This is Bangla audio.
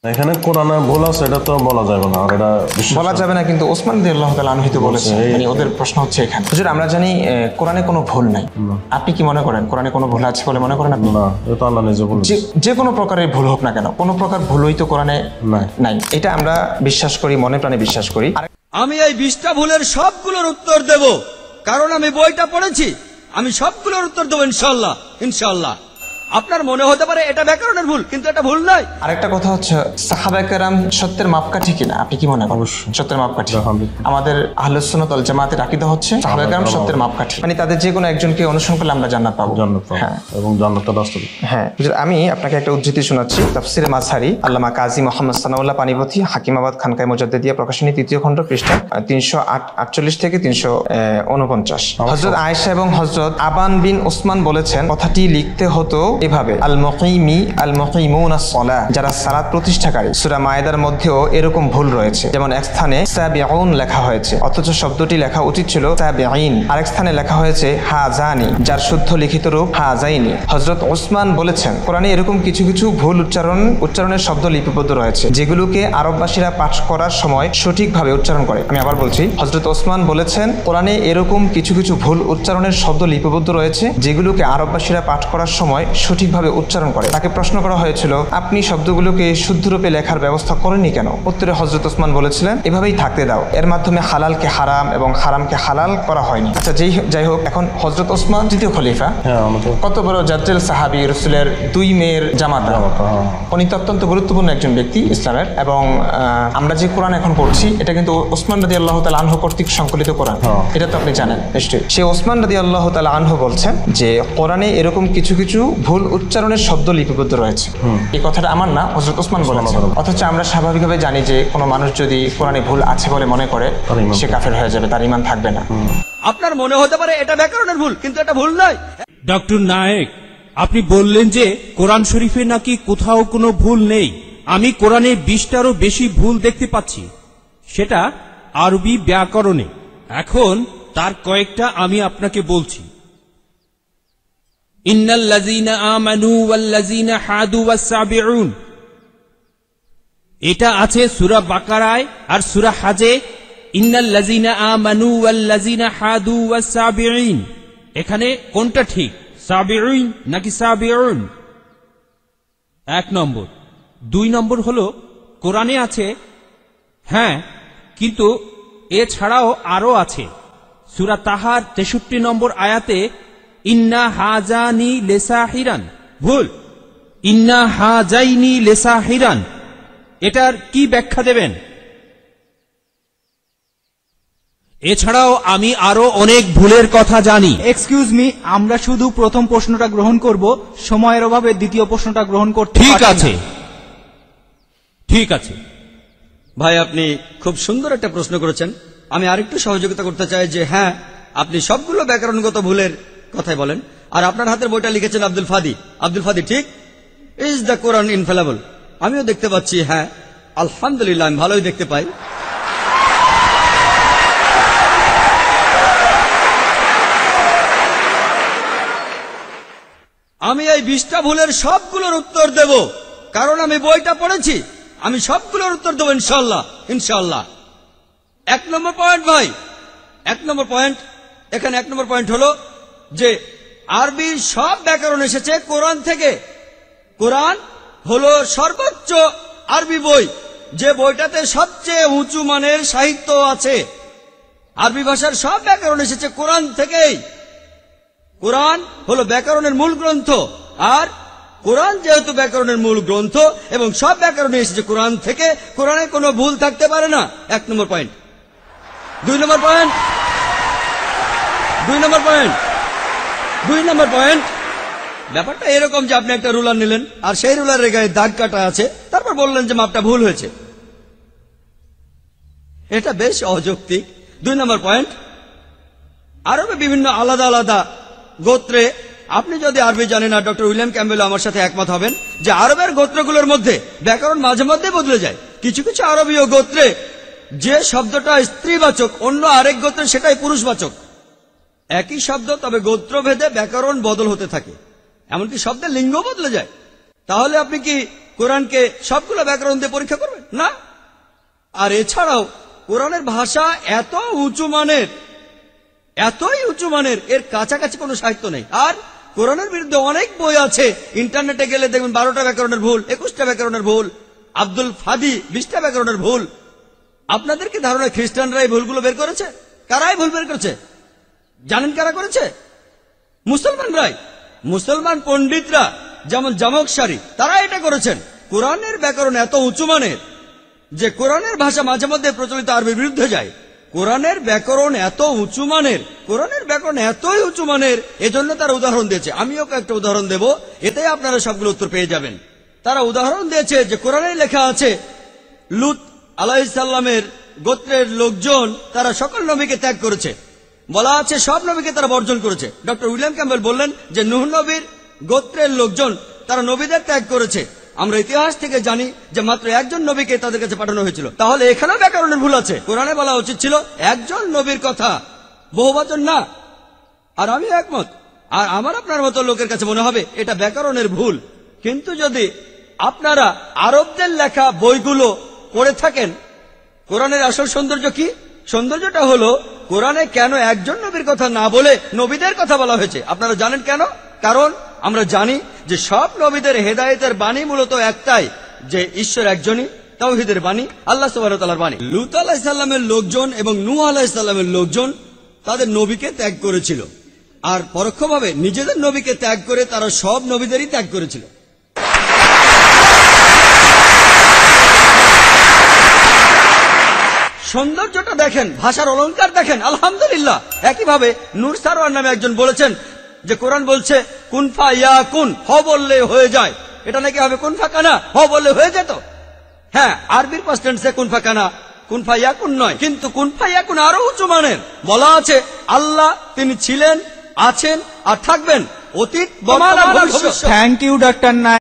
এখানে কোরআনে ভুল আছে এটা তো বলা যাবে না, আর এটা বলা যাবে না, কিন্তু ওসমান রাদিয়াল্লাহু তাআলা আনহু তো বলেছে। মানে ওদের প্রশ্ন হচ্ছে এখানে, হুজুর আমরা জানি কোরআনে কোনো ভুল নাই, আপনি কি মনে করেন কোরআনে কোনো ভুল আছে বলে মনে করেন আপনি? না, এটা আল্লাহ নিজে বলেছে। যে কোনো প্রকারের ভুল হোক না কেন, কোনো প্রকার ভুলই তো কোরআনে নাই, এটা আমরা বিশ্বাস করি, মনে প্রাণে বিশ্বাস করি। আমি এই 20টা ভুলের সবগুলোর উত্তর দেব, কারণ আমি বইটা পড়েছি। আমি সবগুলোর উত্তর দেবো ইনশাআল্লাহ, ইনশাআল্লাহ। আপনার মনে হতে পারে এটা ব্যাকরণের ভুল, কিন্তু এটা ভুল নয়। আরেকটা কথা হচ্ছে, সাহাবায়ে কেরাম সত্যের মাপকাঠি কিনা, আপনি কি মনে করেন? সত্যের মাপকাঠি আমাদের আহলুস সুন্নাত ওয়াল জামাতের আকীদা হচ্ছে সাহাবায়ে কেরাম সত্যের মাপকাঠি, মানে তাদের যে কোনো একজনকে অনুসরণ করলে আমরা জান্নাত পাবো। হ্যাঁ, এবং জান্নাতের রাস্তা। হ্যাঁ, আমি আপনাকে একটা উদ্ধৃতি শোনাচ্ছি, তাফসিরে মাযহারি আল্লামা কাজী মুহাম্মদ সানাউল্লাহ পানিপথী, হাকিমাবাদ খানকায়ে মুজাদ্দিদিয়া প্রকাশনী 3য় খণ্ড, পৃষ্ঠা 348 থেকে 349। হযরত আয়েশা এবং হযরত আবান বিন উসমান বলেছেন, কথাটি লিখতে হতো এভাবে, আল মুকিমুনাস সালাহ, যারা সালাত প্রতিষ্ঠাকারী। সূরা মায়েদার মধ্যেও এরকম ভুল রয়েছে, যেমন এক স্থানে সাবিউন লেখা হয়েছে অথচ শব্দটি লেখা উচিত ছিল সাবিঈন। আরেক স্থানে লেখা হয়েছে হাজানি, যার শুদ্ধ লিখিত রূপ হাজাইনি। হযরত ওসমান বলেছেন, কোরআনে এরকম কিছু কিছু ভুল উচ্চারণের শব্দ লিপিবদ্ধ রয়েছে, যেগুলোকে আরববাসীরা পাঠ করার সময় সঠিকভাবে উচ্চারণ করে। আমি আবার বলছি, হযরত ওসমান বলেছেন, কোরআনে এরকম কিছু কিছু ভুল উচ্চারণের শব্দ লিপিবদ্ধ রয়েছে, যেগুলোকে আরববাসীরা পাঠ করার সময় সঠিকভাবে উচ্চারণ করে। তাকে প্রশ্ন করা হয়েছিল, আপনি শব্দগুলোকে শুদ্ধ রূপে লেখার ব্যবস্থা করেননি কেন? উত্তরে হযরত ওসমান বলেছিলেন, এভাবেই থাকতে দাও, এর মাধ্যমে হালালকে হারাম এবং হারামকে হালাল করা হয়নি। আচ্ছা, যাই হোক, এখন হযরত ওসমান তৃতীয় খলিফা, কত বড় জাজ্জাল সাহাবী, রাসূলের 2 মেয়ের জামাতা, উনি অত্যন্ত গুরুত্বপূর্ণ একজন ব্যক্তি ইসলামের। এবং আমরা যে কোরআন এখন পড়ছি, এটা কিন্তু ওসমান রাদিয়াল্লাহু তাআলা আনহু কর্তৃক সংকলিত কোরআন, এটা তো আপনি জানেন নিশ্চয়ই। সে ওসমান রাদিয়াল্লাহু তাআলা আনহু বলছেন যে কোরআনে এরকম কিছু কিছু ভুল উচ্চারণের শব্দ লিপিবদ্ধ রয়েছে। এই কথাটা আমার না, হযরত ওসমান বলেছেন। অথচ আমরা স্বাভাবিকভাবে জানি যে কোনো মানুষ যদি কোরআনে ভুল আছে বলে মনে করে, সে কাফের হয়ে যাবে, তার ঈমান থাকবে না। আপনার মনে হতে পারে এটা ব্যাকরণের ভুল, কিন্তু এটা ভুল নয়। ডক্টর নায়েক, আপনি বললেন যে কোরআন শরীফে নাকি কোথাও কোনো ভুল নেই। আমি কোরআনে 20টারও বেশি ভুল দেখতে পাচ্ছি, সেটা আরবি ব্যাকরণে। এখন তার কয়েকটা আমি আপনাকে বলছি। ইন্নাল্লাযীনা আমানু ওয়াল্লাযীনা হাদু ওয়াস-সাবিউন, এটা আছে সূরা বাকারায় আর সূরা হাজে। ইন্নাল্লাযীনা আমানু ওয়াল্লাযীনা হাদু ওয়াস-সাবিউন, এখানে কোনটা ঠিক, সাবিউন নাকি সাবিউন? 1 নম্বর। 2 নম্বর হলো, কোরআনে আছে, হ্যাঁ, কিন্তু এছাড়াও আরো আছে। সূরা তাহার 63 নম্বর আয়াতে ইন্না হাজানি লেসাহিরান, ভুল, ইন্না হাজাইনি লেসাহিরান। এটার কি ব্যাখ্যা দেবেন? এছাড়াও আমি আরো অনেক ভুলের কথা জানি। এক্সকিউজ মি, আমরা শুধু প্রথম প্রশ্নটা গ্রহণ করব, সময়ের অভাবে দ্বিতীয় প্রশ্নটা গ্রহণ করতে ঠিক আছে, ঠিক আছে। ভাই, আপনি খুব সুন্দর একটা প্রশ্ন করেছেন। আমি আরেকটু সহযোগিতা করতে চাই যে হ্যাঁ, আপনি সবগুলো ব্যাকরণগত ভুলের কথাই বলেন, আর আপনার হাতের বইটা লিখেছেন আব্দুল ফাদি। আব্দুল ফাদি, ঠিক? ইজ দ্য কোরআন ইনফেলেবল? আমিও দেখতে পাচ্ছি, হ্যাঁ, আলহামদুলিল্লাহ, আমি ভালোই দেখতে পাই। আমি এই 20টা ভুলের সবগুলোর উত্তর দেব, কারণ আমি বইটা পড়েছি। আমি সবগুলোর উত্তর দেবো ইনশাআল্লাহ, ইনশাআল্লাহ। 1 নম্বর পয়েন্ট ভাই, 1 নম্বর পয়েন্ট। এখানে 1 নম্বর পয়েন্ট হলো যে আরবির সব ব্যাকরণ এসেছে কোরআন থেকে। কোরআন হলো সর্বোচ্চ আরবি বই, যে বইটাতে সবচেয়ে উঁচু মানের সাহিত্য আছে। আরবি ভাষার সব ব্যাকরণ এসেছে কোরআন থেকেই। কোরআন হলো ব্যাকরণের মূল গ্রন্থ, আর কোরআন যেহেতু ব্যাকরণের মূল গ্রন্থ এবং সব ব্যাকরণে এসেছে কোরআন থেকে, কোরআনে কোনো ভুল থাকতে পারে না। 1 নম্বর পয়েন্ট। 2 নম্বর পয়েন্ট, 2 নম্বর পয়েন্ট, 2 নম্বর পয়েন্ট। ব্যাপারটা এরকম যে আপনি একটা রুলার নিলেন, আর সেই রুলারের গায়ে দাগ কাটা আছে, তারপর বললেন যে মাপটা ভুল হয়েছে। এটা বেশ অযৌক্তিক। 2 নম্বর পয়েন্ট, আরবে বিভিন্ন আলাদা আলাদা গোত্রে, আপনি যদি আরবি জানেন, আর ডক্টর উইলিয়াম ক্যাম্বেল আমার সাথে একমত হবেন যে আরবের গোত্রগুলোর মধ্যে ব্যাকরণ মাঝে মধ্যে বদলে যায়। কিছু কিছু আরবীয় গোত্রে যে শব্দটা স্ত্রীবাচক, অন্য আরেক গোত্রে সেটাই পুরুষবাচক। একই শব্দ, তবে গোত্রভেদে ব্যাকরণ বদল হতে থাকে, এমনকি শব্দের লিঙ্গ বদলে যায়। তাহলে আপনি কি কোরআনকে সবগুলো ব্যাকরণ দিয়ে পরীক্ষা করবেন না। আর এছাড়াও কোরআনের ভাষা এত উঁচু মানের, এতই উঁচু মানের, এর কাছাকাছি কোনো সাহিত্য নেই। আর কোরআনের বিরুদ্ধে অনেক বই আছে, ইন্টারনেটে গেলে দেখবেন 12টা ব্যাকরণের ভুল, 21টা ব্যাকরণের ভুল, আব্দুল ফাদি 20টা ব্যাকরণের ভুল। আপনাদের কি ধারণা খ্রিস্টানরা এই ভুলগুলো বের করেছে? কারাই ভুল বের করেছে জানেন? কারা করেছে? মুসলমানরাই। মুসলমান পণ্ডিতরা যেমন জামকশারি, তারা এটা করেছেন। কোরআনের ব্যাকরণ এত উঁচু মানের যে কোরআনের ভাষা মাঝে মধ্যে প্রচলিত আরবির বিরুদ্ধে যায়। কোরআনের ব্যাকরণ এত উঁচু মানের, কোরআনের ব্যাকরণ এতই উঁচু মানের, এজন্য তারা উদাহরণ দিয়েছে। আমিও একটা উদাহরণ দেব, এতে আপনারা সবগুলো উত্তর পেয়ে যাবেন। তারা উদাহরণ দিয়েছে যে কোরআনে লেখা আছে লূত আলাইহিস সালামের গোত্রের লোকজন তারা সকল নবীকে ত্যাগ করেছে। বলা আছে সব নবীকে তারা বর্জন করেছে। ডক্টর উইলিয়াম ক্যাম্বেল বললেন যে নূহ নবীর গোত্রের লোকজন তারা নবীদের ত্যাগ করেছে। আমরা ইতিহাস থেকে জানি যে মাত্র একজন নবীকে তাদের কাছে পাঠানো হয়েছিল। তাহলে এখানেও ব্যাকরণের ভুল আছে। কোরআনে বলা উচিত ছিল একজন নবীর কথা, বহুবচন না। আর আমি একমত। আর আমার আপনার মতো লোকের কাছে মনে হবে এটা ব্যাকরণের ভুল। কিন্তু যদি আপনারা আরবদের লেখা বইগুলো পড়ে থাকেন, কোরআনের আসল সৌন্দর্য কি? সৌন্দর্যটা হলো কোরআনে কেন একজন নবীর কথা না বলে নবীদের কথা বলা হয়েছে। আপনারা জানেন কেন? কারণ আমরা জানি যে সব নবীদের হেদায়েতের বাণী মূলত একটাই, যে ঈশ্বর একজনই, তাওহীদের বাণী, আল্লাহ সুবহানাহু ওয়া তাআলার বাণী। লূত আলাইহিস সালামের লোকজন এবং নূহ আলাইহিস সালামের লোকজন তাদের নবীকে ত্যাগ করেছিল, আর পরোক্ষভাবে নিজেদের নবীকে ত্যাগ করে তারা সব নবীদেরই ত্যাগ করেছিল। সৌন্দর্যটা দেখেন, ভাষার অলংকার দেখেন, আলহামদুলিল্লাহ। একইভাবে নূর সারওয়ার নামে একজন বলেছেন যে কোরআন বলছে কুন ফা ইয়াকুন, হ বললে হয়ে যায়। এটা নাকি হবে কুন ফা কানা, হ বললে হয়ে যেত। হ্যাঁ, আরবির পাস্ট টেন্সে কুন ফা কানা, কুন ফা ইয়াকুন নয়। কিন্তু কুন ফা ইয়াকুন আরো উঁচু মানের। বলা আছে আল্লাহ তিনি ছিলেন, আছেন আর থাকবেন, অতীত, বর্তমান, ভবিষ্যৎ। Thank you doctor Naik.